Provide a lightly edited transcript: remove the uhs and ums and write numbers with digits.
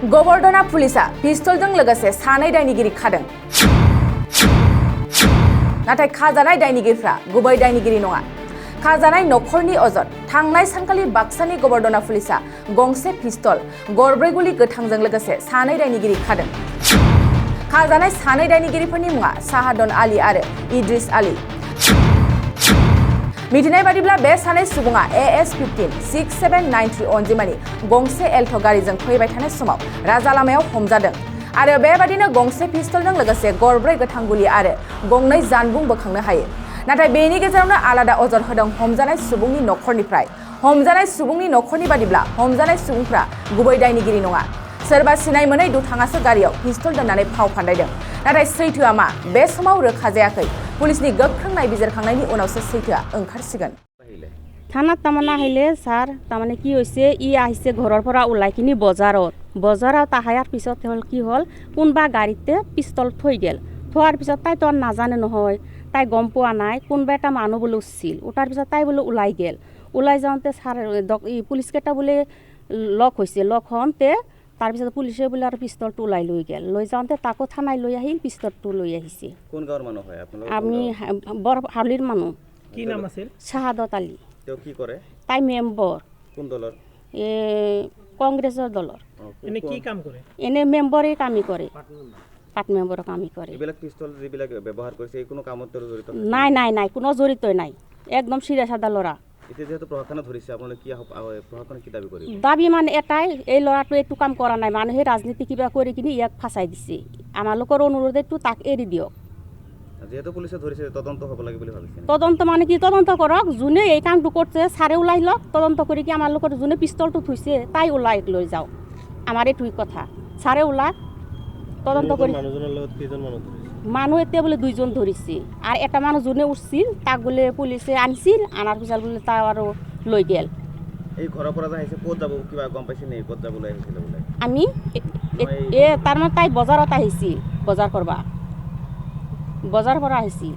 गोबर्धना पुलिसा पिस्तलजों लोगोसे सानै दायनिगिरि खादों। नाथाय खाजानाय दायनिगिरिफ्रा गुबै दायनिगिरि नङा। खाजानाय नखरनि अजद थांनाय सानखालि बाक्सानि गोबर्धना पुलिसा गंसे पिस्तल गरब्रै गुलि गोथांजों लोगोसे सानै दायनिगिरि खादों। खाजानाय सानै दायनिगिरिफोरनि मुङा साहादन आली आरो इद्रिस आली। मिथिनाय बादिब्ला बे सानै सुबुङा AS15 6793 अनजिमानि गंसे एल्ट' गारिजों फैबाय थानाय समाव राजा लामायाव हमजादों आरो बेबादिनो गंसे पिस्तलजों लोगोसे गरब्रै गोथां गुलि आरो गंनै जानबुं बोखांनो हायो। नाथाय बेनि गेजेरावनो आलादा अजद होदों हमजानाय सुबुंनि नखरनिफ्राय। हमजानाय सुबुंनि नखरनि बादिब्ला हमजानाय सुबुंफ्रा गुबै दायनिगिरि नङा। सोरबा सिनाय मोनै दुथाङासो गारियाव पिस्तल दोननानै फाव फान्दायदों। नाथाय सैथोआ मा बे समाव रोखा जायाखै। पुलिसनि गोख्रों नायबिजिरखांनायनि उनावसो सैथोआ ओंखारसिगोन। থানাত তাৰমানে আহিলে ছাৰ তাৰমানে কি হৈছে আহিছে ঘৰৰ পৰা ওলাই কিনি বজাৰত আহাৰ পিছত হ'ল কি হ'ল কোনোবা গাড়ীতে পিস্তল থৈ গেল। থোৱাৰ পিছত তাইতো আৰু নাজানে নহয়, তাই গম পোৱা নাই কোনোবা এটা মানুহ বোলে উঠছিল। উঠাৰ পিছত তাই বোলে ওলাই গেল। ওলাই যাওঁতে ছাৰ পুলিচকেইটা বোলে লগ হৈছে। লগ হওঁতে তাৰপিছত পুলিচে বোলে আৰু পিস্তলটো ওলাই লৈ গেল। লৈ যাওঁতে তাকো থানাই লৈ আহিল, পিস্তলটো লৈ আহিছে। কোন গাঁৱৰ মানুহ হয় আপোনালোক? আমি বৰ হাউলিৰ মানুহ। কি নাম আছিল? চাহাদত আলী। তেওঁ কি কৰে? তাই মেম্বৰ কোন দলৰ? কংগ্ৰেছৰ দলৰ। এনে কি কাম কৰে? এনে মেম্বৰে কামি কৰে, পাৰ্ট মেম্বৰৰ কামি কৰে। এইবিলাক পিস্তল যিবিলাক ব্যৱহাৰ কৰিছে এই কোনো কামত জড়িত? নাই কোনো জড়িত নাই, একদম চিধা সাদা ল'ৰা। এতিয়া যেহেতু প্ৰশাসনে ধৰিছে আপোনালোকে কি প্ৰশাসনে কি দাবী কৰিব? দাবী মানে এটাই, এই ল'ৰাটোৱে এইটো কাম কৰা নাই, মানুহে ৰাজনীতি কিবা কৰি কিনি ইয়াক ফাঁচাই দিছে। আমালোকৰ অনুৰোধটো তাক এৰি দিয়ক। যেহেতু পুলিচে ধৰিছে তদন্ত হ'ব লাগে বুলি ভাবিছে? তদন্ত মানে কি, তদন্ত কৰক। যোনে এই কামটো কৰিছে ছাৰে ওলাই লওক, তদন্ত কৰি কি আমালোকৰ যোনে পিস্তলটো থৈছে তাই ওলাই লৈ যাওক। আমাৰ এইটোৱে কথা, ছাৰে ওলাক তদন্ত কৰি। মানুহ এতিয়া বোলে 2জন ধৰিছে আৰু এটা মানুহ যোনে উঠছিল তাক বোলে পুলিচে আনিছিল। আনাৰ পিছত বোলে তাই আৰু লৈ গেল। এই ঘৰৰ পৰা আহিছে ক'ত যাব কিবা গম পাইছে নেকি? ক'ত যাবলৈ আহিছিল বোলে? আমি তাৰমানে তাই বজাৰত আহিছিল, বজাৰ কৰবা, বজাৰৰ পৰা আহিছিল।